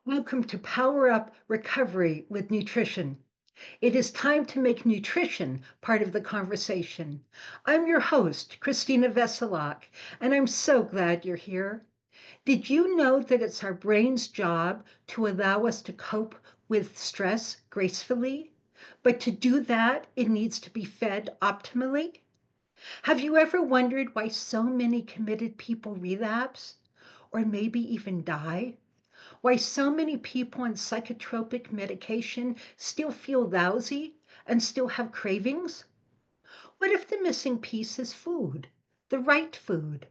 Welcome to Power Up Recovery with Nutrition. It is time to make nutrition part of the conversation. I'm your host, Christina Veselak, and I'm so glad you're here. Did you know that it's our brain's job to allow us to cope with stress gracefully? But to do that, it needs to be fed optimally. Have you ever wondered why so many committed people relapse or maybe even die? Why so many people on psychotropic medication still feel lousy and still have cravings? What if the missing piece is food, the right food?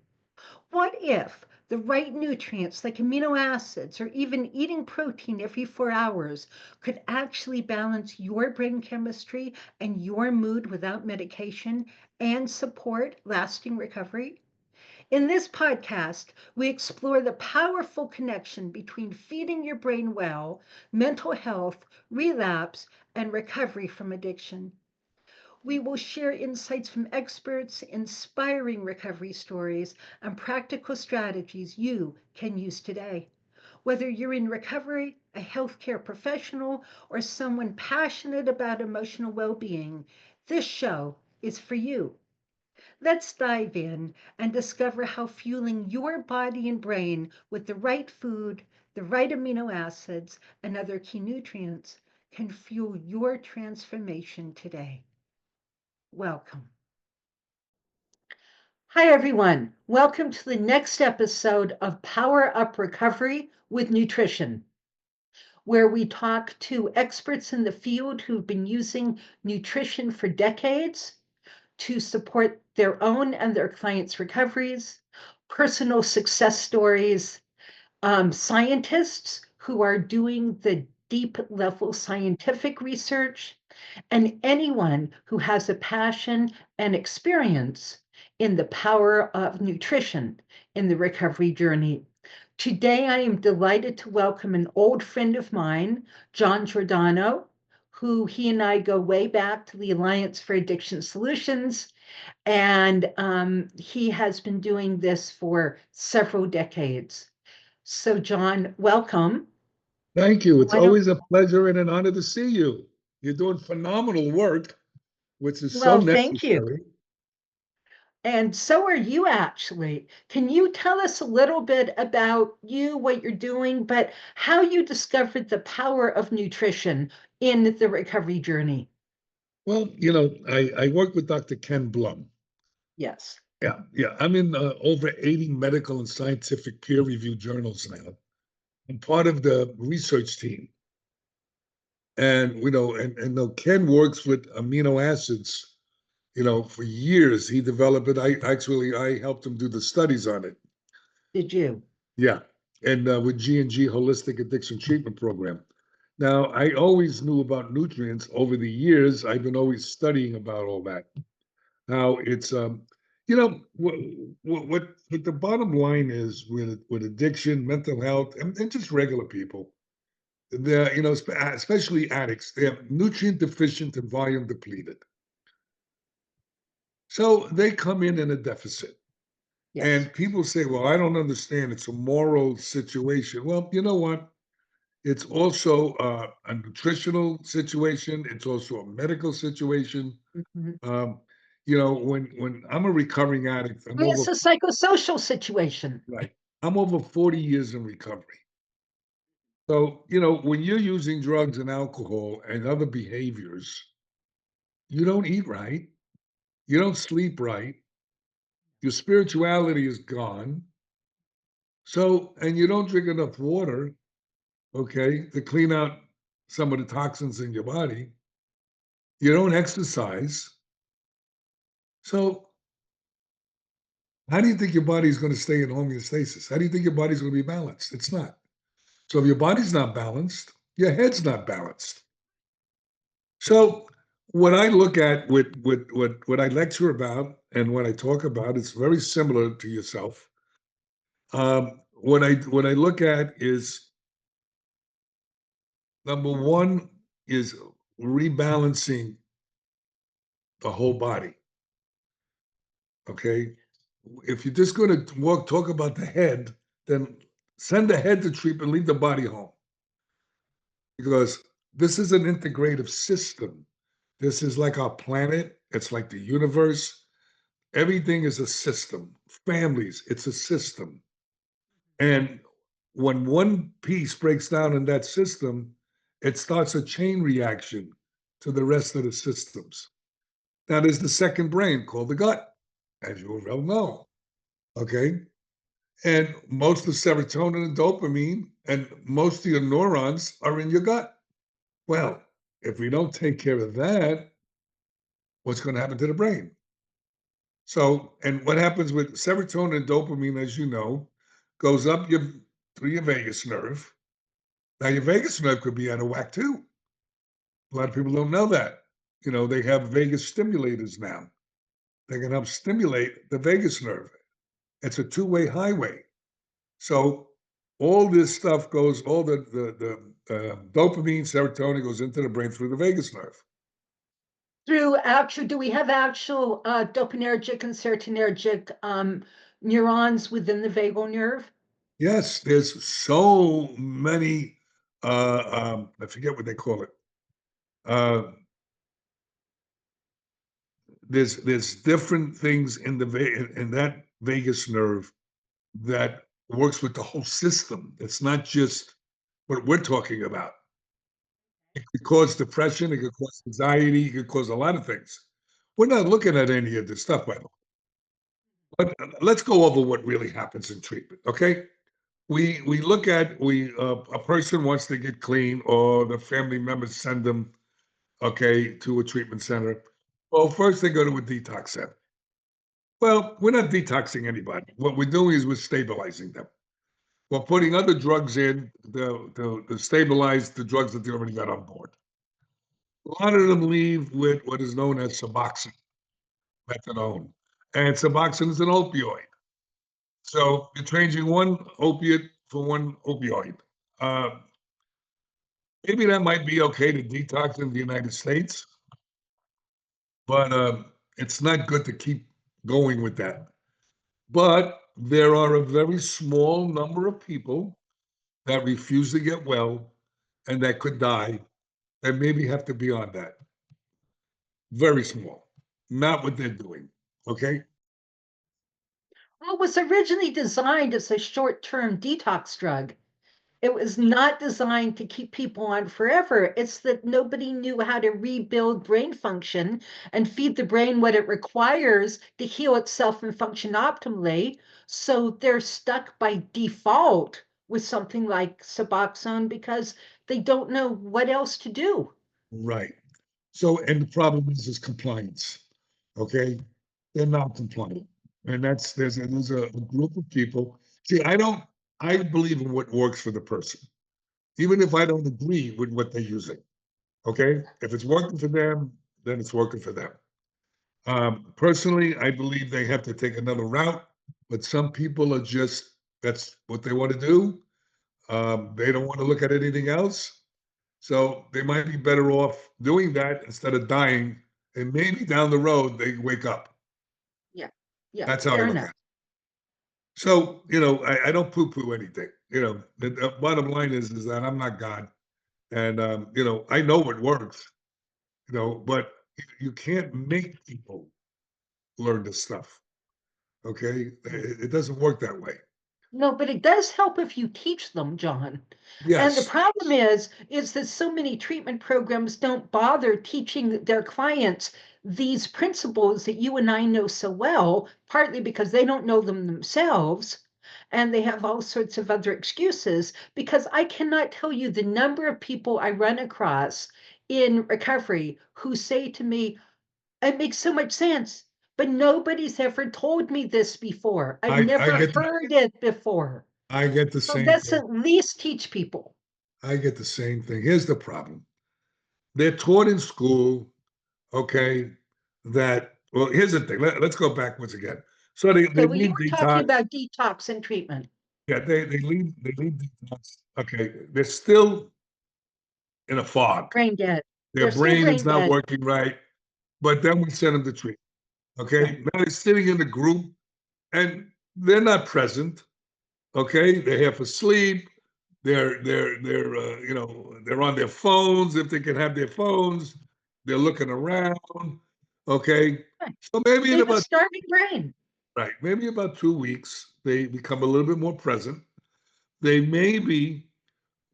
What if the right nutrients like amino acids or even eating protein every 4 hours could actually balance your brain chemistry and your mood without medication and support lasting recovery? In this podcast, we explore the powerful connection between feeding your brain well, mental health, relapse, and recovery from addiction. We will share insights from experts, inspiring recovery stories, and practical strategies you can use today. Whether you're in recovery, a healthcare professional, or someone passionate about emotional well being, this show is for you. Let's dive in and discover how fueling your body and brain with the right food, the right amino acids, and other key nutrients can fuel your transformation today. Welcome. Hi, everyone. Welcome to the next episode of Power Up Recovery with Nutrition, where we talk to experts in the field who've been using nutrition for decades to support their own and their clients' recoveries, personal success stories, scientists who are doing the deep level scientific research, and anyone who has a passion and experience in the power of nutrition in the recovery journey. Today, I am delighted to welcome an old friend of mine, John Giordano, who he and I go way back to the Alliance for Addiction Solutions. And he has been doing this for several decades. So, John, welcome. Thank you. It's Why don't, always a pleasure and an honor to see you. You're doing phenomenal work, which is so well, thank you. necessary. And so are you actually. Can you tell us a little bit about you, what you're doing, but how you discovered the power of nutrition in the recovery journey? Well, I work with Dr. Ken Blum. Yes. Yeah. I'm in over 80 medical and scientific peer-reviewed journals now. I'm part of the research team. And, Ken works with amino acids, for years. He developed it. I helped him do the studies on it. Did you? Yeah, and with G&G Holistic Addiction Treatment Program. Now, I always knew about nutrients over the years. I've been always studying about all that. How it's, what the bottom line is with addiction, mental health, and just regular people, especially addicts, they're nutrient deficient and volume depleted. So they come in a deficit. Yes. And people say, well, I don't understand. It's a moral situation. Well, you know what? It's also a nutritional situation. It's also a medical situation. Mhm. When I'm a recovering addict, It's a psychosocial situation. right. I'm over 40 years in recovery. So, when you're using drugs and alcohol and other behaviors, you don't eat right. You don't sleep right. Your spirituality is gone. So, and you don't drink enough water, okay, to clean out some of the toxins in your body. You don't exercise. So, how do you think your body is going to stay in homeostasis? How do you think your body's going to be balanced? It's not. So, if your body's not balanced, your head's not balanced. So, what I look at with what I lecture about and what I talk about is very similar to yourself. What I look at is number one is rebalancing the whole body. Okay, if you're just going to talk about the head, then send the head to treatment, leave the body home. because this is an integrative system. This is like our planet. It's like the universe. Everything is a system. Families, it's a system. And when one piece breaks down in that system, it starts a chain reaction to the rest of the systems. Now, there's the second brain called the gut, as you well know. Okay. And most of serotonin and dopamine and most of your neurons are in your gut. Well, if we don't take care of that, what's going to happen to the brain? So, and what happens with serotonin and dopamine, as you know, goes up your through your vagus nerve. Now, your vagus nerve could be out of whack too. A lot of people don't know that. You know, they have vagus stimulators now. They can help stimulate the vagus nerve. It's a two-way highway. So all this stuff goes, all the dopamine, serotonin goes into the brain through the vagus nerve. Do we have actual dopaminergic and serotonergic neurons within the vagal nerve? Yes, there's so many. I forget what they call it. Uh, there's different things in in that vagus nerve that works with the whole system. It's not just what we're talking about. It could cause depression. It could cause anxiety. It could cause a lot of things. We're not looking at any of this stuff, by the way. But let's go over what really happens in treatment, okay? We look at a person wants to get clean, or the family members send them, okay, to a treatment center. Well, first they go to a detox center. Well, we're not detoxing anybody. What we're doing is we're stabilizing them. We're putting other drugs in to stabilize the drugs that they already got on board. A lot of them leave with what is known as Suboxone, methadone. And Suboxone is an opioid. So you're changing one opiate for one opioid. Uh, Maybe that might be okay to detox in the United States, but it's not good to keep going with that. But there are a very small number of people that refuse to get well and that could die and maybe have to be on that. Very small, not what they're doing. Okay. Well, it was originally designed as a short-term detox drug. It was not designed to keep people on forever. It's that nobody knew how to rebuild brain function and feed the brain what it requires to heal itself and function optimally. So they're stuck by default with something like Suboxone because they don't know what else to do. Right. So, and the problem is compliance. Okay. They're not compliant. And there's a group of people. See, I believe in what works for the person, even if I don't agree with what they're using. Okay. If it's working for them, then it's working for them. Personally, I believe they have to take another route, but some people are just, that's what they want to do. They don't want to look at anything else. So they might be better off doing that instead of dying. And maybe down the road, they wake up. Yeah, yeah, That's how I fair look at enough. it. So, I don't poo poo anything. The bottom line is that I'm not God. And, I know what works, but you can't make people learn this stuff. Okay. It doesn't work that way. No, but it does help if you teach them, John. And the Yes. problem is that so many treatment programs don't bother teaching their clients these principles that you and I know so well, partly because they don't know them themselves, and they have all sorts of other excuses. Because I cannot tell you the number of people I run across in recovery who say to me, it makes so much sense, but nobody's ever told me this before. I've I never get heard it before. I get the So same let's thing. at least teach people. I get the same thing. Here's the problem. They're taught in school, okay, that, well, here's the thing. Let's go backwards again. So Okay, they well, you leave were talking detox. about detox and treatment. Yeah, they leave detox. Okay, they're still in a fog. Brain dead. Their They're still brain is brain not dead. working right. But then we send them to treatment. Yeah. Okay. Now they're sitting in the group and they're not present. Okay. They're half asleep. they're on their phones if they can have their phones. They're looking around. Okay, Right. so maybe They in have a about starving brain. right, maybe about 2 weeks they become a little bit more present. They maybe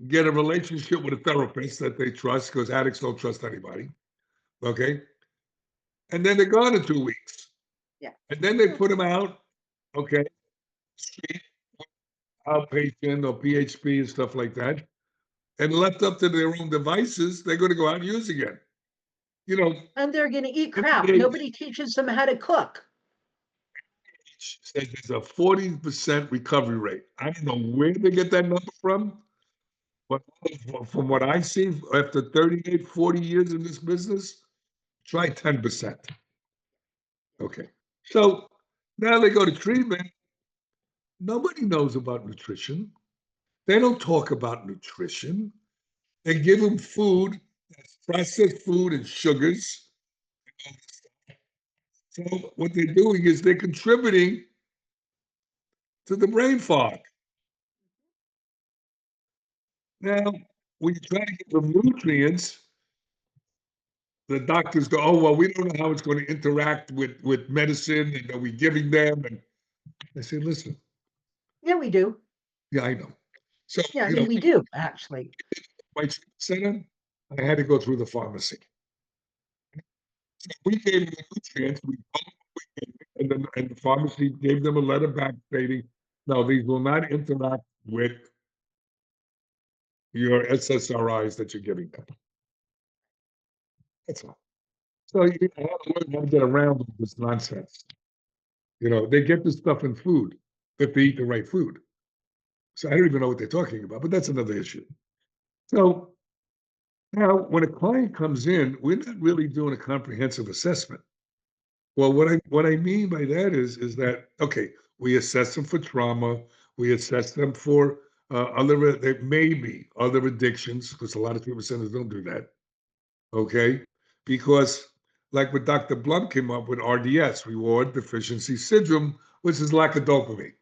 get a relationship with a therapist that they trust because addicts don't trust anybody. Okay, and then they're gone in 2 weeks, Yeah. and then they put them out. Okay, street, outpatient or PHP and stuff like that, and left up to their own devices, they're going to go out and use again. You know, And they're going to eat crap. NIH Nobody teaches them how to cook. says there's a 40% recovery rate. I don't know where they get that number from, but from what I see, after 38, 40 years in this business, try 10%. Okay. So now they go to treatment. Nobody knows about nutrition. They don't talk about nutrition. They give them food that's processed food and sugars. So what they're doing is they're contributing to the brain fog. Now, when you try to give them nutrients, the doctors go, "Oh well, we don't know how it's going to interact with medicine, and are we giving them?" And I say, "Listen, Yeah, we do. yeah, I know." So Yeah, I mean, we do, actually. my treatment center, I had to go through the pharmacy. So we gave them the nutrients, we told them what we gave them, and the pharmacy gave them a letter back stating, "No, these will not interact with your SSRIs that you're giving them." That's all. So I had to learn how to get around this nonsense. They get this stuff in food if they eat the right food. So I don't even know what they're talking about, but that's another issue. So now, when a client comes in, we're not really doing a comprehensive assessment. Well, what I mean by that is that okay, we assess them for trauma, we assess them for other they may be other addictions because a lot of treatment centers don't do that. Okay, because like what Dr. Blum came up with RDS, reward deficiency syndrome, which is lack of dopamine,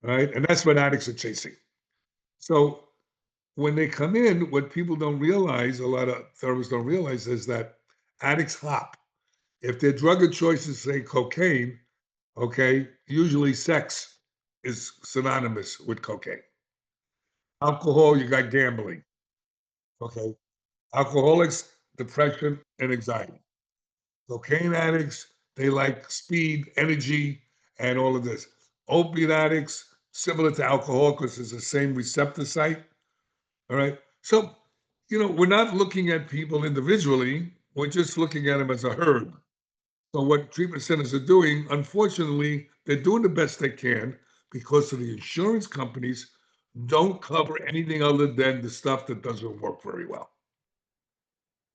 right? And that's what addicts are chasing. So when they come in, what people don't realize, a lot of therapists don't realize, is that addicts hop. If their drug of choice is, say, cocaine, okay, usually sex is synonymous with cocaine. Alcohol, you got gambling, okay? Alcoholics, depression, and anxiety. Cocaine addicts, they like speed, energy, and all of this. Opiate addicts, similar to alcohol because it's the same receptor site. All right. So, we're not looking at people individually. We're just looking at them as a herd. So, what treatment centers are doing, unfortunately, they're doing the best they can because of the insurance companies don't cover anything other than the stuff that doesn't work very well.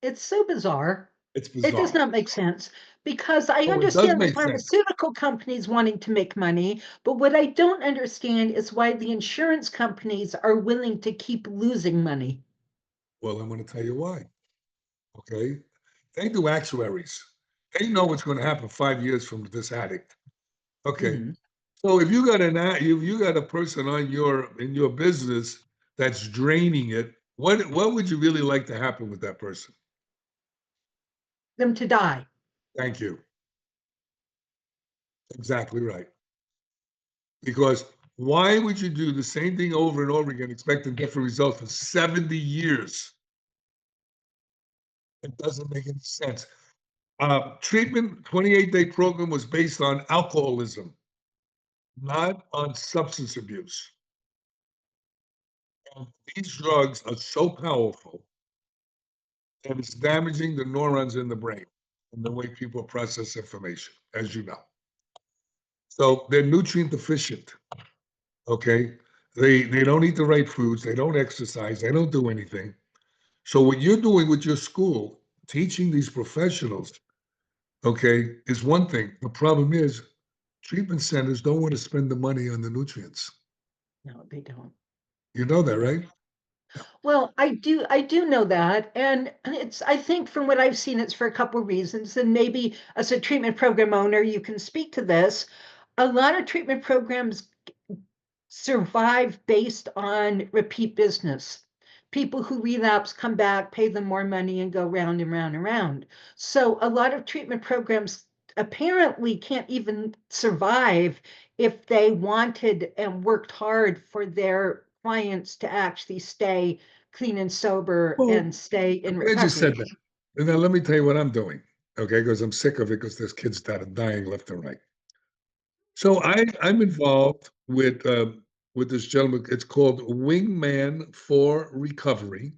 It's so bizarre. It's It does bizarre. not make sense because I Oh, it does understand the make sense. pharmaceutical companies wanting to make money, but what I don't understand is why the insurance companies are willing to keep losing money. Well, I'm going to tell you why. Okay. They do actuaries. They know what's going to happen 5 years from this addict. Okay. Mhm. So if you got a person on in your business that's draining it, what would you really like to happen with that person? Them to die. Thank you. Exactly right. Because why would you do the same thing over and over again, expecting different results for 70 years? It doesn't make any sense. Treatment 28-day program was based on alcoholism, not on substance abuse. And these drugs are so powerful and it's damaging the neurons in the brain and the way people process information, as you know. So they're nutrient deficient. Okay, they don't eat the right foods, they don't exercise, they don't do anything. So what you're doing with your school, teaching these professionals, okay, is one thing. The problem is treatment centers don't want to spend the money on the nutrients. No, they don't. You know They that, don't. right? Well, I do know that. And I think from what I've seen, it's for a couple of reasons. And maybe as a treatment program owner, you can speak to this. A lot of treatment programs survive based on repeat business. People who relapse come back, pay them more money, and go round and round and round. So a lot of treatment programs apparently can't even survive if they wanted and worked hard for their clients to actually stay clean and sober Well, and stay I'm in glad you recovery. said that. And then let me tell you what I'm doing, okay? Because I'm sick of it because there's kids that are dying left and right. So I'm involved with this gentleman. It's called Wingman for Recovery.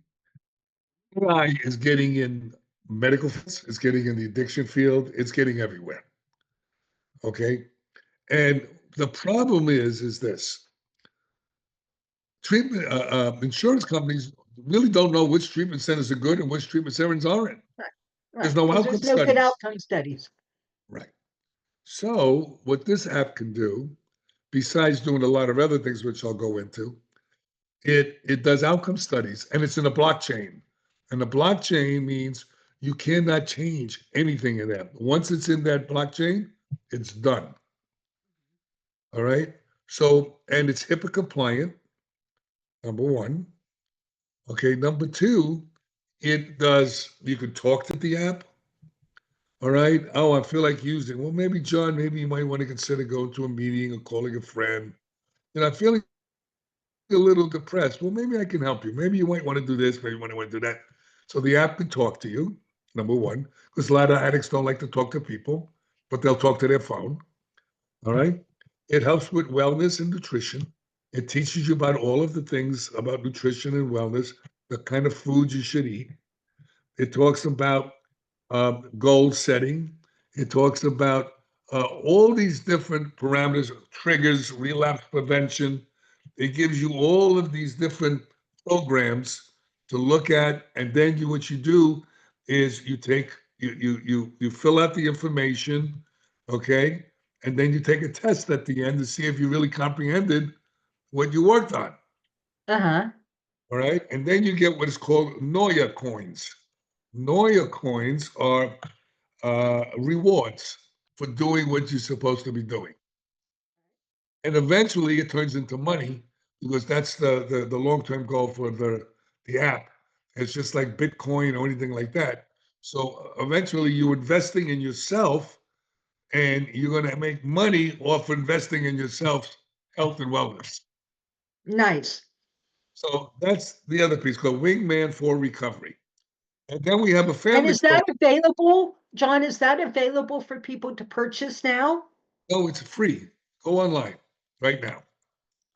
AI is getting in medical fields, it's getting in the addiction field, it's getting everywhere. Okay. And the problem is this treatment insurance companies really don't know which treatment centers are good and which treatment centers aren't. Right, There's right. no Because outcome there's no good studies. outcome studies. Right. So what this app can do, besides doing a lot of other things, which I'll go into, it does outcome studies and it's in a blockchain. And the blockchain means you cannot change anything in that. Once it's in that blockchain, it's done. All right. So, and it's HIPAA compliant, number one. Okay. Number two, you could talk to the app. All right. Oh, I feel like using. Well, maybe, John, maybe you might want to consider going to a meeting or calling a friend. I'm feeling a little depressed. Well, maybe I can help you. Maybe you might want to do this. Maybe you might want to do that. So the app can talk to you, number one, because a lot of addicts don't like to talk to people, but they'll talk to their phone. All right. It helps with wellness and nutrition. It teaches you about all of the things about nutrition and wellness, the kind of foods you should eat. It talks about goal setting. It talks about all these different parameters, triggers, relapse prevention. It gives you all of these different programs to look at, and then what you do is you fill out the information, okay, and then you take a test at the end to see if you really comprehended what you worked on. Uh-huh. All right, and then you get what is called Noya coins. Noya coins are rewards for doing what you're supposed to be doing. And eventually it turns into money because that's the long-term goal for the app. It's just like Bitcoin or anything like that. So eventually you're investing in yourself and you're going to make money off investing in yourself, health and wellness. Nice. So that's the other piece called Wingman for Recovery. And then we have a And family is that program. available, John? Is that available for people to purchase now? No, it's free. Go online right now.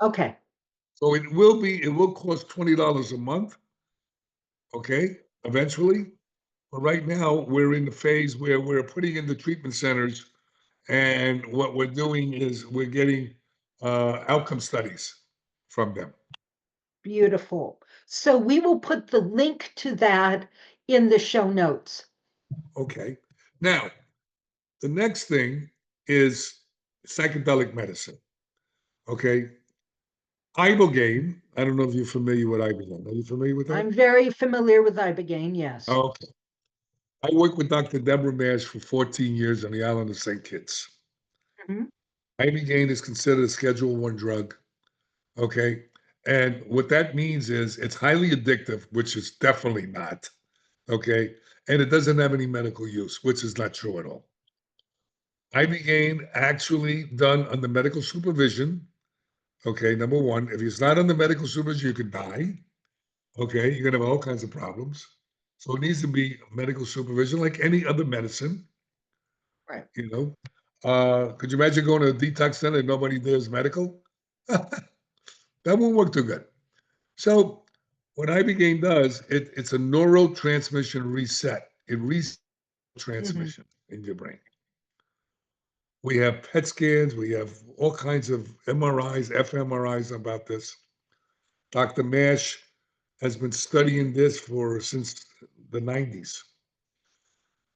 Okay. So it will cost $20 a month, okay, eventually. But right now, we're in the phase where we're putting in the treatment centers, and what we're doing is we're getting outcome studies from them. Beautiful. So we will put the link to that in the show notes. Okay. Now, the next thing is psychedelic medicine. Okay. Ibogaine. I don't know if you're familiar with ibogaine. Are you familiar with that? I'm very familiar with ibogaine, yes. Okay. I worked with Dr. Deborah Mash for 14 years on the island of St. Kitts. Mhm. Ibogaine is considered a Schedule One drug. Okay. And what that means is it's highly addictive, which is definitely not. Okay. And it doesn't have any medical use, which is not true at all. Ibogaine actually done under medical supervision. Okay. Number one, if it's not under medical supervision, you could die. Okay. You're going to have all kinds of problems. So it needs to be medical supervision like any other medicine, Right. you know. Could you imagine going to a detox center and nobody there is medical? That won't work too good. So what ibogaine does, it's a neurotransmission reset. It resets Hmm. transmission in your brain. We have PET scans, we have all kinds of MRIs, fMRIs about this. Dr. Mash has been studying this for since the 90s.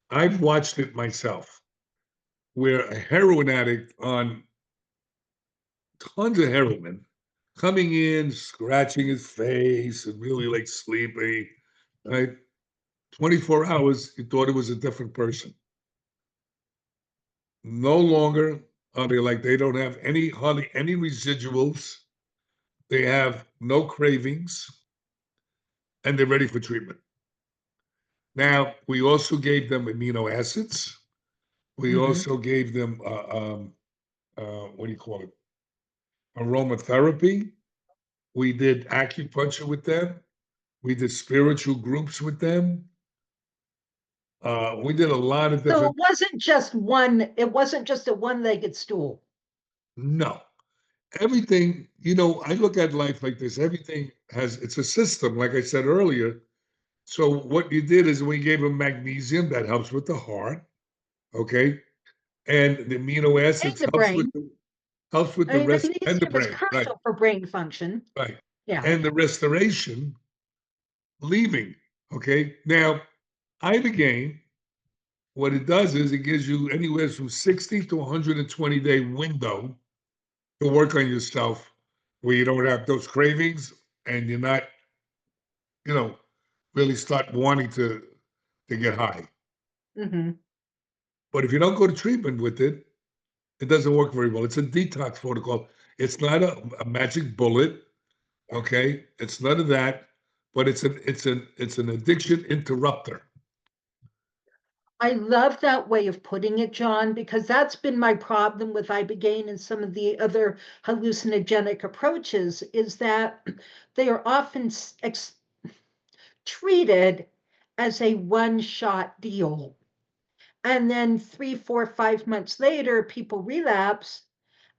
I've watched it myself, where a heroin addict on tons of heroin coming in, scratching his face and really like sleepy, right? 24 hours, you thought it was a different person. No longer are they like they don't have hardly any residuals. they have no cravings, and they're ready for treatment. Now, we also gave them amino acids. We Hmm. also gave them, what do you call it? Aromatherapy. We did acupuncture with them. We did spiritual groups with them. We did a lot of So different. it wasn't just a one-legged stool. No, everything, I look at life like this. Everything it's a system, like I said earlier. So what you did is we gave them magnesium that helps with the heart, okay? And the amino And acids the brain. helps with I the mean, rest and the magnesium is brain, right, crucial for brain function. right. Yeah. And the restoration leaving, okay? Now, ibogaine, what it does is it gives you anywhere from 60 to 120-day window to work on yourself where you don't have those cravings and you're not, you know, really start wanting to get high. Hmm. But if you don't go to treatment with it, it doesn't work very well. It's a detox protocol. It's not a magic bullet, okay? It's none of that, but it's an addiction interrupter. I love that way of putting it, John, because that's been my problem with ibogaine and some of the other hallucinogenic approaches is that they are often treated as a one-shot deal. And then 3, 4, 5 months later, people relapse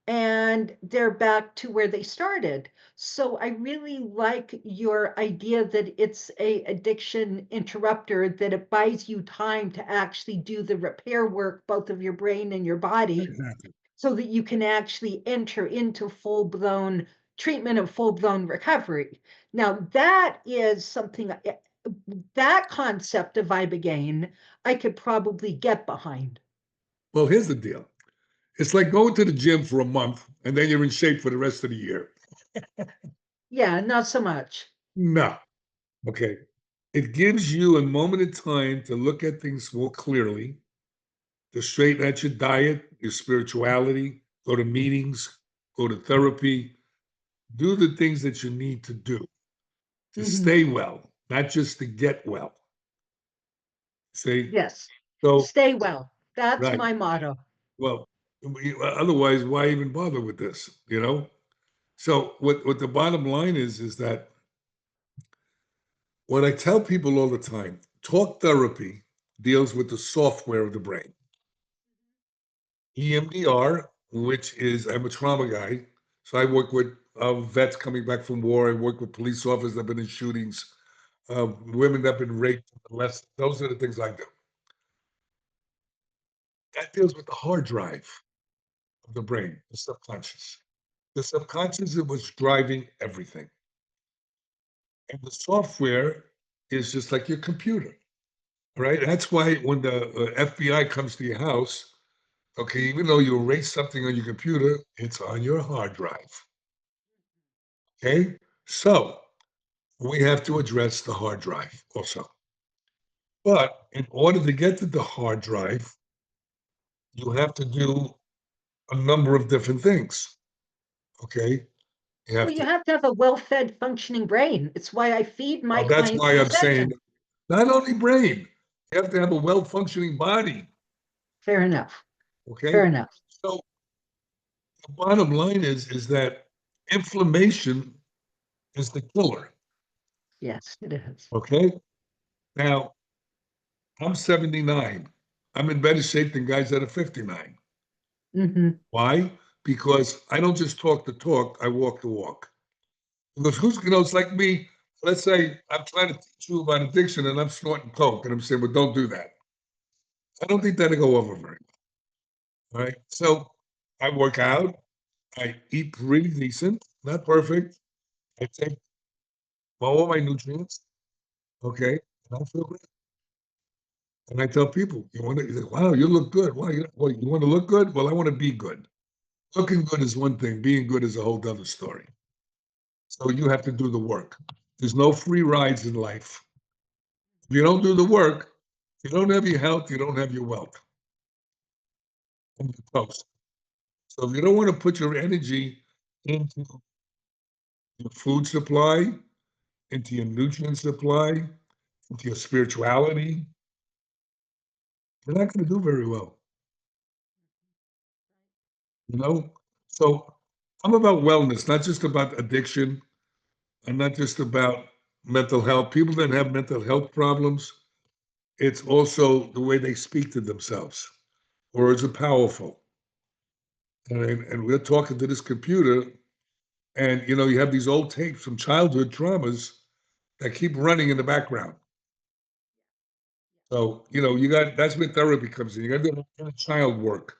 and they're back to where they started. So I really like your idea that it's a addiction interrupter, that it buys you time to actually do the repair work, both of your brain and your body, Exactly. so that you can actually enter into full-blown treatment and full-blown recovery. Now, that is something, that concept of ibogaine, I could probably get behind. Well, here's the deal. It's like going to the gym for a month and then you're in shape for the rest of the year. Yeah, not so much. No. Okay. It gives you a moment in time to look at things more clearly, to straighten out your diet, your spirituality, go to meetings, go to therapy, do the things that you need to do to Mhm. stay well, not just to get well. See? Yes. So, Stay well. That's right. my motto. Well, otherwise, why even bother with this? So, what the bottom line is that what I tell people all the time, talk therapy deals with the software of the brain. EMDR, which is, I'm a trauma guy, so I work with vets coming back from war. I work with police officers that have been in shootings, women that have been raped, less. Those are the things I do. That deals with the hard drive of the brain, the subconscious. The subconscious is what's driving everything. And the software is just like your computer, right? That's why when the FBI comes to your house, okay, even though you erase something on your computer, it's on your hard drive. Okay? So we have to address the hard drive also. But in order to get to the hard drive, you have to do a number of different things. Okay? You Well, have you to, have to have a well-fed, functioning brain. It's why I feed my well, that's clients why in I'm saying session. not only brain, you have to have a well functioning body. Fair enough. Fair Okay? enough. So the bottom line is that inflammation is the killer. Yes, it is. Okay? Now, I'm 79. I'm in better shape than guys that are 59. Hmm. Why? Because I don't just talk the talk, I walk the walk. Because it's like me, let's say I'm trying to teach you about addiction and I'm snorting coke and I'm saying, well, don't do that. I don't think that'll go over very well. All right. So I work out, I eat pretty decent, not perfect. I take all my nutrients, okay, and I feel great. And I tell people, wow, you look good. Why? Well, you want to look good? Well, I want to be good. Looking good is one thing, being good is a whole other story. So you have to do the work. There's no free rides in life. If you don't do the work, you don't have your health, you don't have your wealth. And your toast. So if you don't want to put your energy into your food supply, into your nutrient supply, into your spirituality, you're not gonna do very well, you know? So, I'm about wellness, not just about addiction, and not just about mental health. People that have mental health problems, it's also the way they speak to themselves. Words are powerful. And we're talking to this computer, and you have these old tapes from childhood traumas that keep running in the background. So, you got that's where therapy comes in. You got to do inner child work.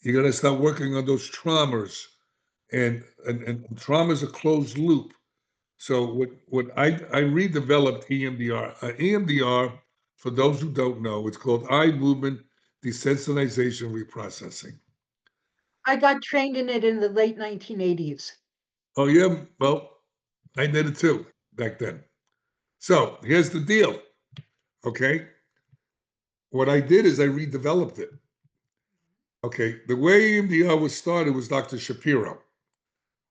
You got to start working on those traumas, and trauma is a closed loop. So what I redeveloped EMDR. EMDR, for those who don't know, it's called eye movement desensitization reprocessing. I got trained in it in the late 1980s. Oh yeah, well, I did it too back then. So here's the deal. Okay, what I did is I redeveloped it. Okay, the way EMDR was started was Dr. Shapiro,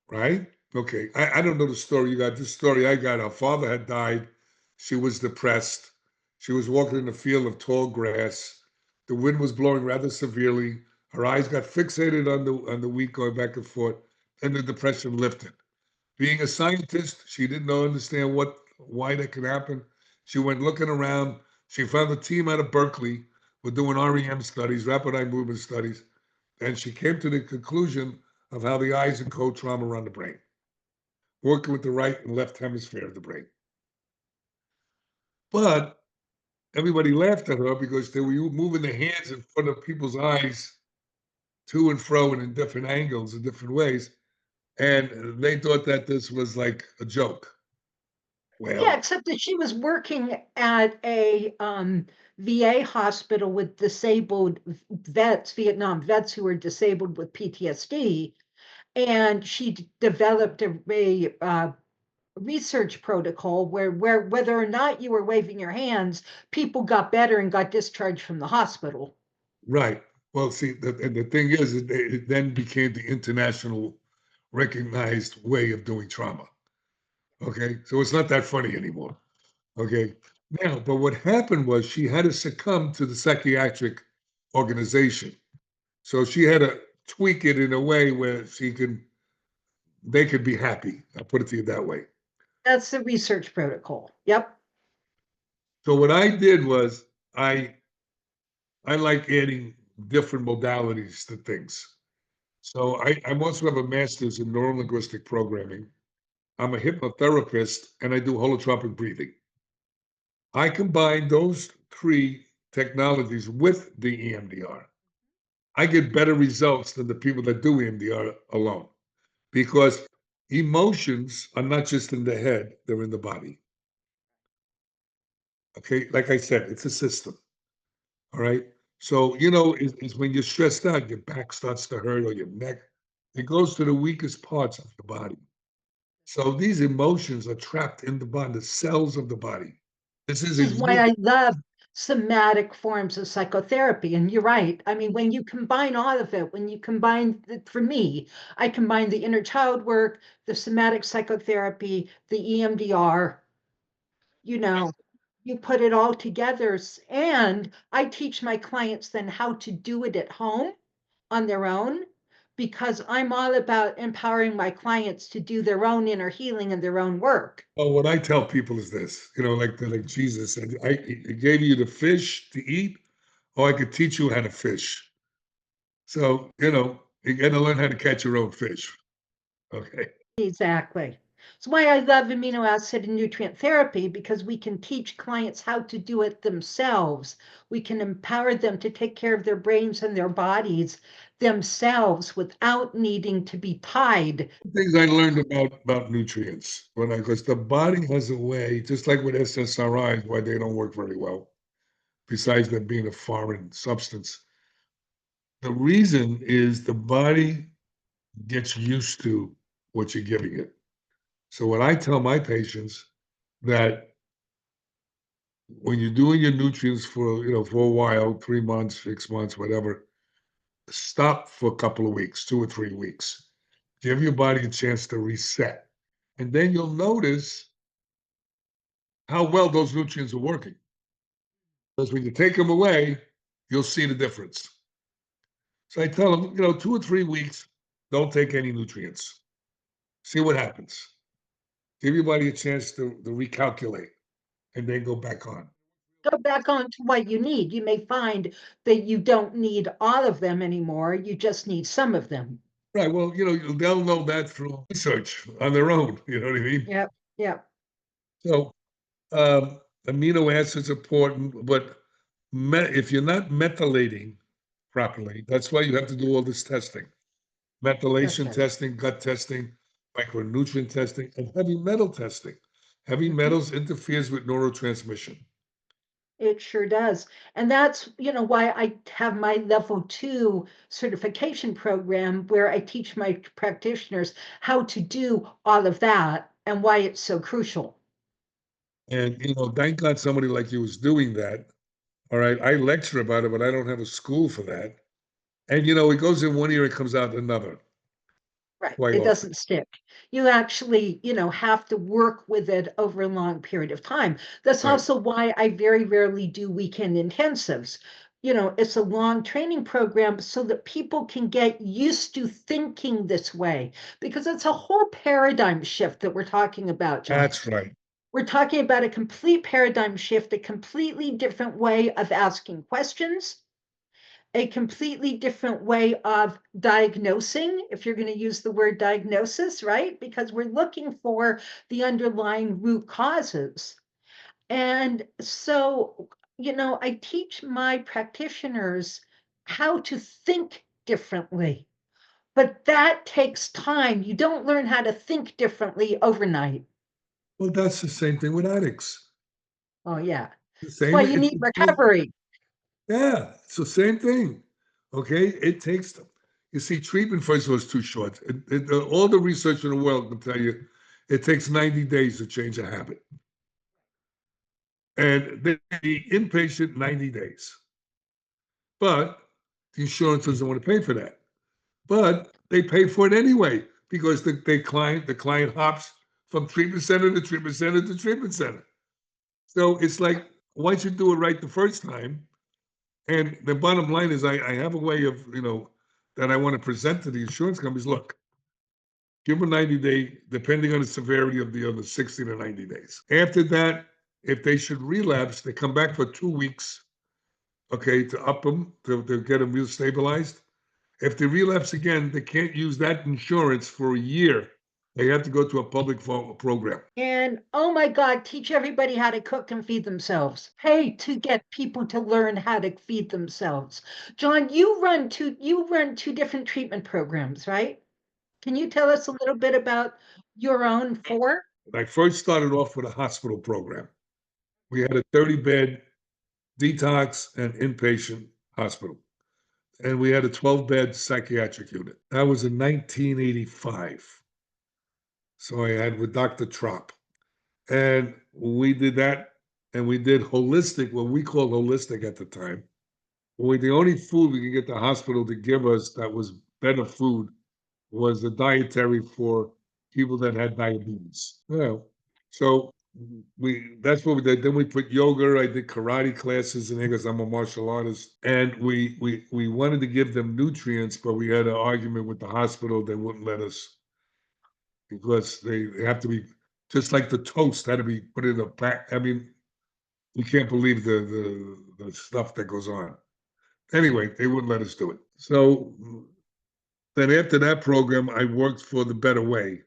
right? Okay, I don't know the story you got. This story I got, her father had died. She was depressed. She was walking in a field of tall grass. The wind was blowing rather severely. Her eyes got fixated on the wheat going back and forth, and the depression lifted. Being a scientist, she didn't know understand why that could happen. She went looking around. She found a team out of Berkeley were doing REM studies, rapid eye movement studies, and she came to the conclusion of how the eyes encode trauma around the brain, working with the right and left hemisphere of the brain. But everybody laughed at her because they were moving their hands in front of people's eyes to and fro and in different angles in different ways. And they thought that this was like a joke. Yeah, Well, except that she was working at a VA hospital with disabled vets, Vietnam vets who were disabled with PTSD, and she developed a research protocol where whether or not you were waving your hands, people got better and got discharged from the hospital. right. Well, see, and the thing is, it then became the international recognized way of doing trauma. Okay. So it's not that funny anymore. Okay. Now, but what happened was she had to succumb to the psychiatric organization. So she had to tweak it in a way where they could be happy. I'll put it to you that way. That's the research protocol. Yep. So what I did was I like adding different modalities to things. So I also have a master's in neurolinguistic programming. I'm a hypnotherapist and I do holotropic breathing. I combine those three technologies with the EMDR. I get better results than the people that do EMDR alone because emotions are not just in the head, they're in the body. Okay. Like I said, it's a system. All right. So, it's when you're stressed out, your back starts to hurt or your neck. It goes to the weakest parts of your body. So these emotions are trapped in the body, the cells of the body. This is a This is why I love somatic forms of psychotherapy. And you're right. I mean, when you combine all of it, when you combine, for me, I combine the inner child work, the somatic psychotherapy, the EMDR, you know, you put it all together. And I teach my clients then how to do it at home on their own because I'm all about empowering my clients to do their own inner healing and their own work. Oh, what I tell people is this, like Jesus said, I gave you the fish to eat, or I could teach you how to fish. So, you got to learn how to catch your own fish. Okay. Exactly. That's why I love amino acid and nutrient therapy because we can teach clients how to do it themselves. We can empower them to take care of their brains and their bodies themselves without needing to be tied. Things I learned about nutrients because the body has a way, just like with SSRIs, why they don't work very well, besides them being a foreign substance. The reason is the body gets used to what you're giving it. So what I tell my patients that when you're doing your nutrients for a while, 3 months, 6 months, whatever, stop for a couple of weeks, 2 or 3 weeks. Give your body a chance to reset. And then you'll notice how well those nutrients are working. Because when you take them away, you'll see the difference. So I tell them, 2 or 3 weeks, don't take any nutrients. See what happens. Give your body a chance to recalculate and then go back on. Go back on to what you need. You may find that you don't need all of them anymore. You just need some of them. Right. Well, they'll know that through research on their own. You know what I mean? Yep. Yep. So amino acids are important, but if you're not methylating properly, that's why you have to do all this testing. That's Methylation right. testing, gut testing, micronutrient testing, and heavy metal testing. Heavy Mhm. metals interferes with neurotransmission. It sure does. And that's, why I have my level 2 certification program where I teach my practitioners how to do all of that and why it's so crucial. And thank God somebody like you is doing that. All right. I lecture about it, but I don't have a school for that. And it goes in one ear, it comes out another Right. quite It often. doesn't stick. You actually, have to work with it over a long period of time. That's Right. also why I very rarely do weekend intensives. It's a long training program so that people can get used to thinking this way because it's a whole paradigm shift that we're talking about, John. That's right. We're talking about a complete paradigm shift, a completely different way of asking questions, a completely different way of diagnosing, if you're going to use the word diagnosis, right? Because we're looking for the underlying root causes. And so, I teach my practitioners how to think differently, but that takes time. You don't learn how to think differently overnight. Well, that's the same thing with addicts. Oh, yeah. The That's same. why you need recovery. Yeah, it's the same thing. Okay, it takes them. You see, treatment first of all is too short. All the research in the world can tell you it takes 90 days to change a habit, and the inpatient 90 days. But the insurance doesn't want to pay for that. But they pay for it anyway because the client hops from treatment center to treatment center to treatment center. So it's like once you do it right the first time, and the bottom line is I have a way of, that I want to present to the insurance companies. Look, give them a 90-day, depending on the severity of the other 60 to 90 days. After that, if they should relapse, they come back for 2 weeks, okay, to up them, to get them real stabilized. If they relapse again, they can't use that insurance for a year. They have to go to a public program. And oh my God, teach everybody how to cook and feed themselves. Hey, to get people to learn how to feed themselves. John, you run two different treatment programs, right? Can you tell us a little bit about your own four? I first started off with a hospital program. We had a 30-bed detox and inpatient hospital. And we had a 12-bed psychiatric unit. That was in 1985. So I had with Dr. Trop. And we did that, and we did holistic, what we called holistic at the time. The only food we could get the hospital to give us that was better food was the dietary for people that had diabetes. So that's what we did. Then we put yoga. I did karate classes in there because I'm a martial artist. And we wanted to give them nutrients, but we had an argument with the hospital. They wouldn't let us because they have to be just like the toast had to be put in a pack. I mean, you can't believe the stuff that goes on. Anyway, they wouldn't let us do it. So then after that program, I worked for the Better Way.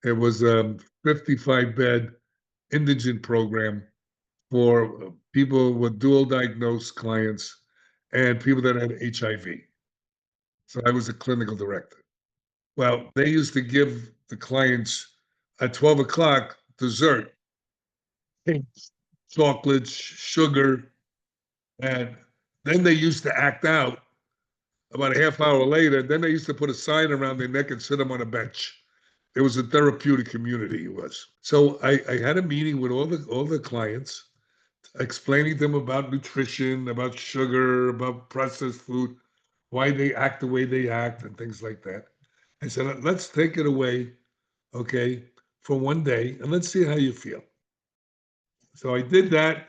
It was a 55-bed indigent program for people with dual diagnosed clients and people that had HIV. So I was a clinical director. Well, they used to give the clients at 12 o'clock dessert, cakes, chocolates, sugar, and then they used to act out about a half hour later. Then they used to put a sign around their neck and sit them on a bench. It was a therapeutic community, it was. So I had a meeting with all the clients, explaining to them about nutrition, about sugar, about processed food, why they act the way they act, and things like that. I said, let's take it away, okay? for one day, and let's see how you feel. So I did that,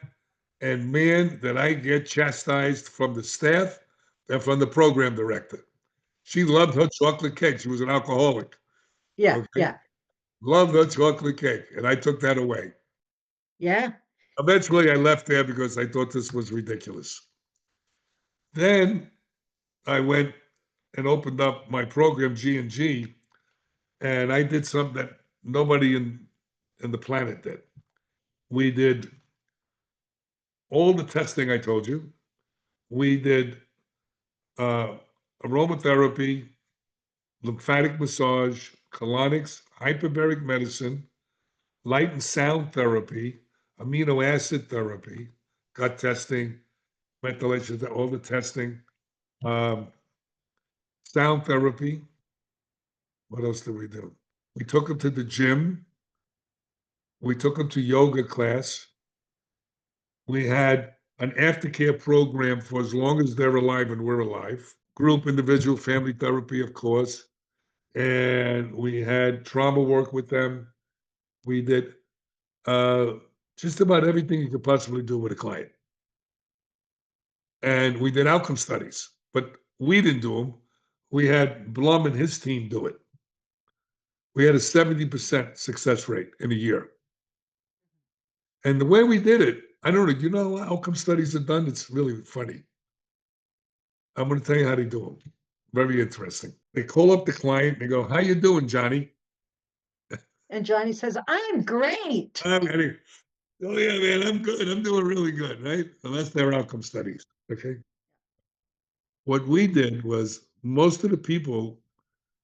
and man, did I get chastised from the staff and from the program director. She loved her chocolate cake. She was an alcoholic. Yeah, Okay. yeah, Loved her chocolate cake. And I took that away. yeah. Eventually, I left there because I thought this was ridiculous. Then I went and opened up my program, G&G, and I did something that nobody in the planet did. We did all the testing I told you. We did uh, aromatherapy, lymphatic massage, colonics, hyperbaric medicine, light and sound therapy, amino acid therapy, gut testing, ventilation, all the testing, um, sound therapy. What else did we do? We took them to the gym. We took them to yoga class. We had an aftercare program for as long as they're alive and we're alive. Group, individual, family therapy, of course. And we had trauma work with them. We did uh, just about everything you could possibly do with a client. And we did outcome studies, but we didn't do them. We had Blum and his team do it. We had a 70% success rate in a year. And the way we did it, I don't know, you know how outcome studies are done? It's really funny. I'm going to tell you how they do them. Very interesting. They call up the client. They go, "How you doing, Johnny?" And Johnny says, I'm great. I'm ready. "Oh yeah, man, I'm good. I'm doing really good." Right? Well, that's their outcome studies. Okay. What we did was most of the people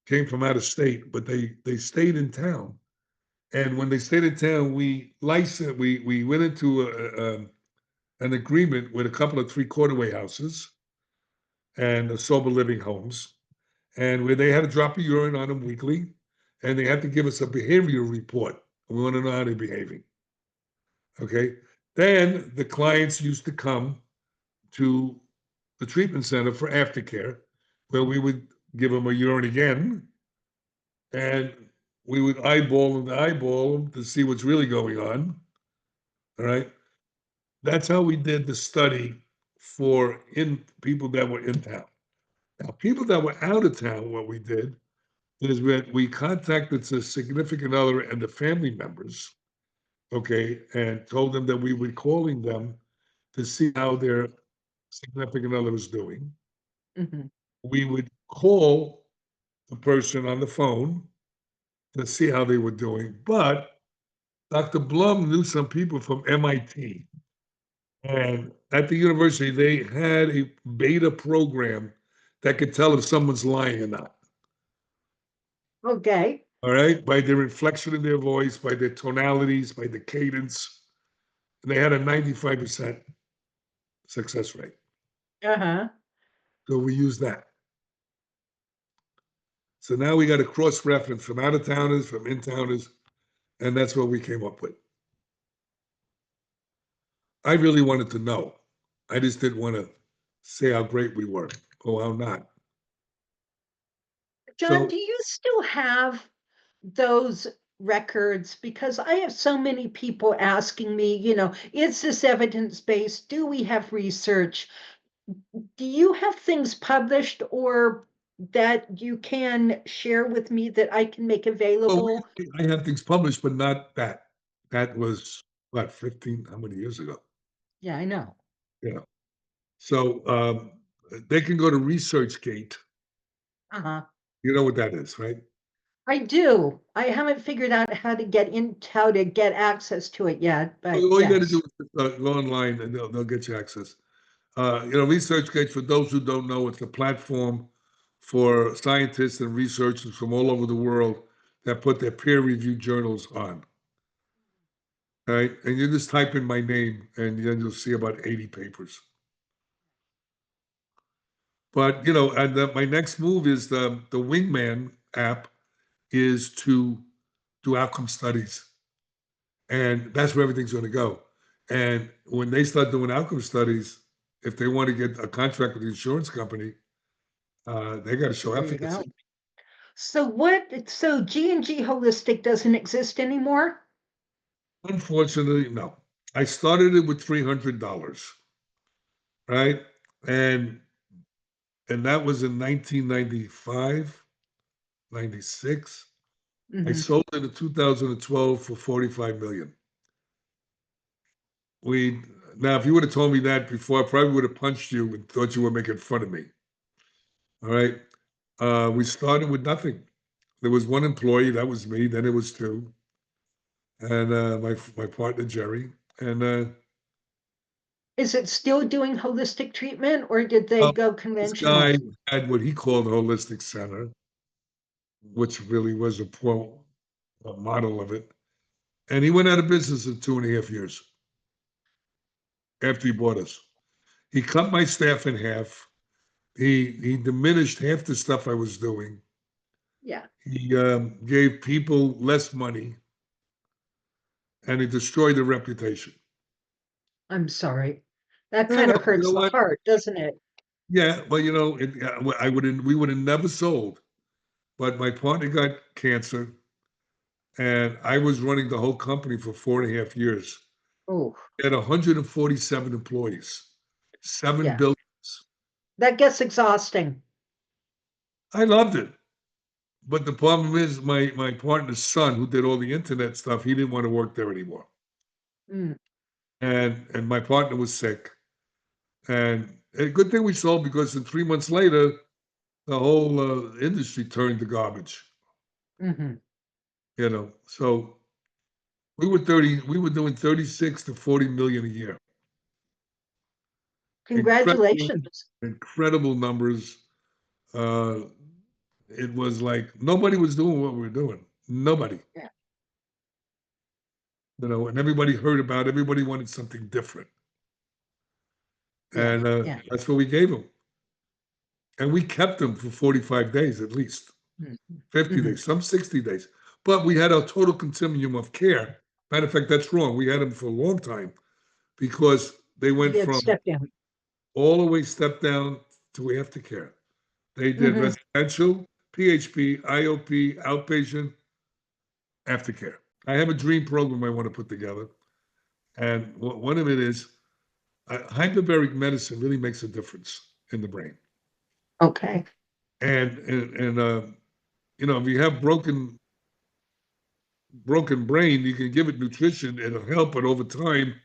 came from out of state, but they stayed in town. And when they stayed in town, we went into an agreement with a couple of three-quarter-way houses and sober living homes, and where they had to drop a urine on them weekly, and they had to give us a behavioral report. We want to know how they're behaving. Okay. Then the clients used to come to the treatment center for aftercare, where we would give them a urine again, and we would eyeball them to see what's really going on. All right. That's how we did the study for in people that were in town. Now, people that were out of town, what we did is we contacted the significant other and the family members, okay, and told them that we were calling them to see how their significant other was doing. Mhm. We would call the person on the phone to see how they were doing. But Dr. Blum knew some people from MIT. And at the university, they had a beta program that could tell if someone's lying or not. Okay. All right, by their inflection in their voice, by their tonalities, by the cadence. And they had a 95% success rate. Uh-huh. So we use that. So now we got a cross reference from out of towners, from in towners, and that's what we came up with. I really wanted to know. I just didn't want to say how great we were or how not. John, So do you still have those records? Because I have so many people asking me, is this evidence-based? Do we have research? Do you have things published or that you can share with me that I can make well, available? I have things published, but not that. That was what, 15, how many years ago? Yeah, I know. You know. So they can go to ResearchGate. Uh-huh. You know what that is, right? I do. I haven't figured out how to get access to it yet, but All you got to do yes. is go online and they'll get you access. ResearchGate, for those who don't know, it's a platform for scientists and researchers from all over the world that put their peer-reviewed journals on. Right? And you just type in my name and then you'll see about 80 papers. But and my next move is the Wingman app is to do outcome studies. And that's where everything's going to go. And when they start doing outcome studies, if they want to get a contract with the insurance company, they got to show There you efficacy. go. So G&G Holistic doesn't exist anymore? Unfortunately, no. I started it with $300, right? And that was in 1995, 96. I Hmm. sold it in 2012 for 45 million. We Now, if you would have told me that before, I probably would have punched you and thought you were making fun of me. All right. We started with nothing. There was one employee, that was me. Then it was two, and my partner Jerry. And Is it still doing holistic treatment or did they uh, go this guy conventional? had what he called a holistic center, which really was a poor model of it. And he went out of business in 2.5 years after he bought us. He cut my staff in half. He diminished half the stuff I was doing. Yeah, He gave people less money, and he destroyed their reputation. I'm sorry. That No, kind no, of you know hurts the what? heart, doesn't it? Yeah, well, we would have never sold. But my partner got cancer, and I was running the whole company for 4.5 years. Oh, We had 147 employees, seven yeah. buildings. That gets exhausting. I loved it. But the problem is my partner's son, who did all the internet stuff, he didn't want to work there anymore. Mm, And my partner was sick. And a good thing we sold, because in 3 months later, the whole industry turned to garbage. hmm. So we were doing 36 to 40 million a year. Incredible, Congratulations. incredible numbers. Uh, it was like nobody was doing what we were doing. Nobody, Yeah, and everybody heard about it. Everybody wanted something different. yeah, And yeah. that's what we gave them. And we kept them for 45 days at least, 50 Hmm. days, some 60 days. But we had a total continuum of care. Matter of fact, that's wrong. We had them for a long time, because they You went did from step down. all the way step down to aftercare. They did Hmm. residential, PHP, IOP, outpatient, aftercare. I have a dream program I want to put together. And one of it is hyperbaric medicine really makes a difference in the brain. Okay. And if you have broken brain, you can give it nutrition, it'll help it over time.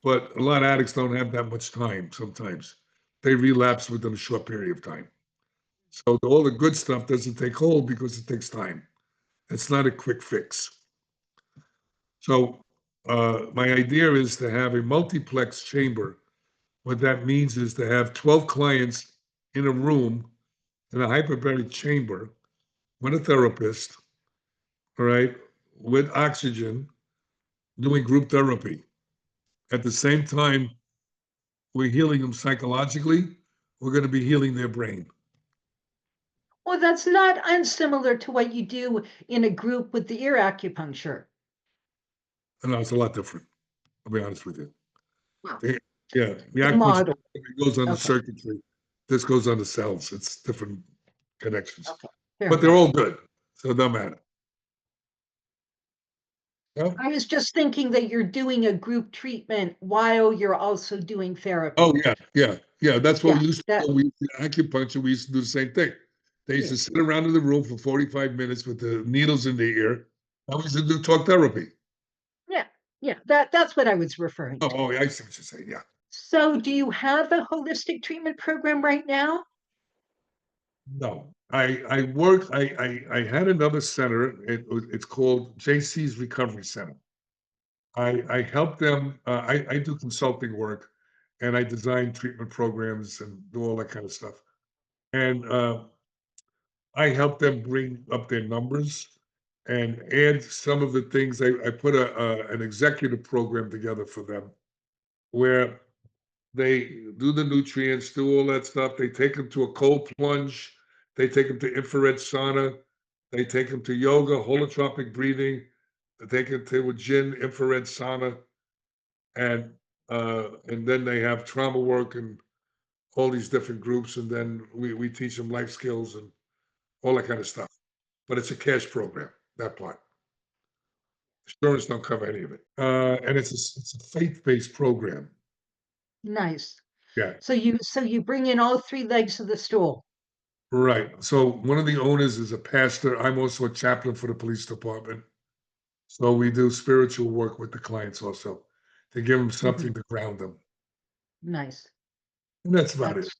But a lot of addicts don't have that much time sometimes. They relapse within a short period of time. So all the good stuff doesn't take hold because it takes time. It's not a quick fix. So my idea is to have a multiplex chamber. What that means is to have 12 clients in a room in a hyperbaric chamber with a therapist, all right, with oxygen, doing group therapy. At the same time, we're healing them psychologically. We're going to be healing their brain. Well, that's not unsimilar to what you do in a group with the ear acupuncture. And it's a lot different, I'll be honest with you. Wow. Eh, Yeah, the The acupuncture model. goes on the Okay. circuitry. This goes on the cells. It's different connections, Okay. Fair but they're enough. all good, so it doesn't matter. Yeah. I was just thinking that you're doing a group treatment while you're also doing Oh therapy. yeah, yeah, yeah. That's what Yeah, we used to that, do. Acupuncture. We used to do the same thing. They used yeah, to sit around in the room for 45 minutes with the needles in the ear. I used to do talk therapy. yeah, yeah. That's what I was referring Oh, to. oh, I see what you're saying. Yeah. So, do you have a holistic treatment program right now? No, I work. I had another center. It's called JC's Recovery Center. I help them. I do consulting work, and I design treatment programs and do all that kind of stuff. And I help them bring up their numbers and add some of the things. I put an executive program together for them where they do the nutrients, do all that stuff. They take them to a cold plunge. They take them to infrared sauna. They take them to yoga, holotropic breathing. They take them to a gin infrared sauna, and then they have trauma work and all these different groups. And then we teach them life skills and all that kind of stuff. but it's a cash program, that part. Insurance don't cover any of it. And it's a faith-based program. Nice. Yeah, So you bring in all three legs of the stool. right. So one of the owners is a pastor. I'm also a chaplain for the police department. So we do spiritual work with the clients also to give them Mhm. something to ground them. Nice. And that's about it. That's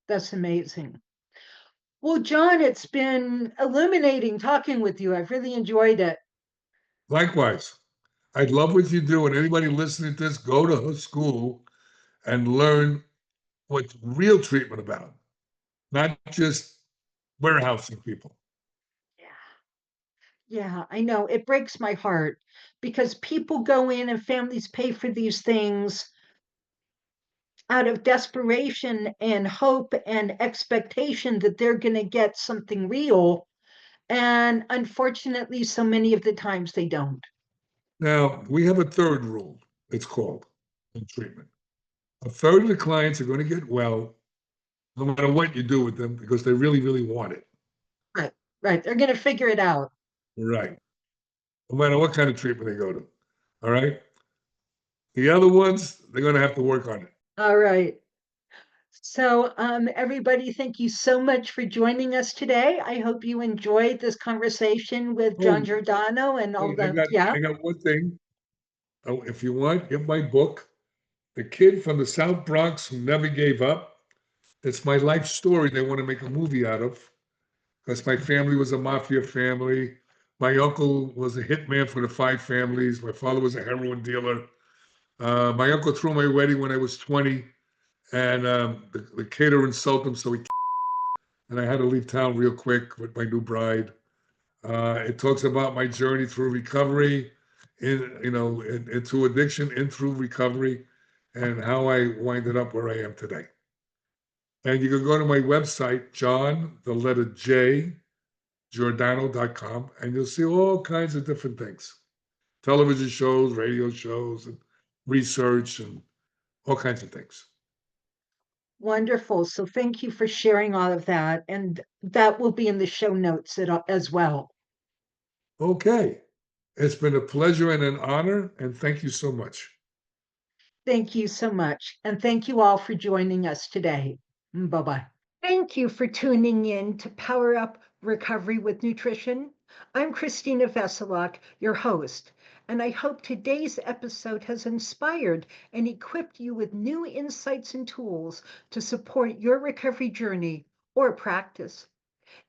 that's amazing. Well, John, it's been illuminating talking with you. I've really enjoyed it. Likewise, I love what you do. And anybody listening to this, go to her school and learn what's real treatment about, not just warehousing people. Yeah. Yeah, I know. It breaks my heart because people go in and families pay for these things out of desperation and hope and expectation that they're going to get something real. And unfortunately, so many of the times they don't. Now, we have a third rule, it's called in treatment. A third of the clients are going to get well no matter what you do with them because they really, really want it. Right, right. They're going to figure it out. Right. No matter what kind of treatment they go to. All right. The other ones, they're going to have to work on it. All right. So, everybody, thank you so much for joining us today. I hope you enjoyed this conversation with John Oh, Giordano and all hey, I the, got yeah. I got one thing. Oh, if you want, get my book, The Kid from the South Bronx Who Never Gave Up. It's my life story they want to make a movie out of because my family was a mafia family. My uncle was a hitman for the five families. My father was a heroin dealer. My uncle threw my wedding when I was 20, and the caterer insulted him, so and I had to leave town real quick with my new bride. It talks about my journey through recovery, into addiction, in through recovery, and how I winded up where I am today. And you can go to my website, John, the letter J, Giordano.com, and you'll see all kinds of different things, television shows, radio shows, and research, and all kinds of things. Wonderful. So thank you for sharing all of that. And that will be in the show notes as well. Okay. It's been a pleasure and an honor, and thank you so much. Thank you so much. And thank you all for joining us today. Bye bye. Thank you for tuning in to Power Up Recovery with Nutrition. I'm Christina Veselak, your host, and I hope today's episode has inspired and equipped you with new insights and tools to support your recovery journey or practice.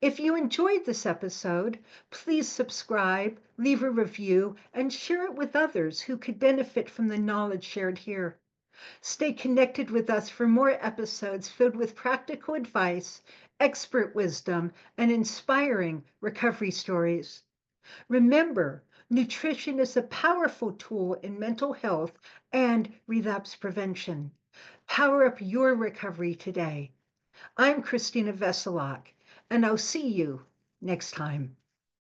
If you enjoyed this episode, please subscribe, leave a review, and share it with others who could benefit from the knowledge shared here. Stay connected with us for more episodes filled with practical advice, expert wisdom, and inspiring recovery stories. Remember, nutrition is a powerful tool in mental health and relapse prevention. Power up your recovery today. I'm Christina Veselak, and I'll see you next time.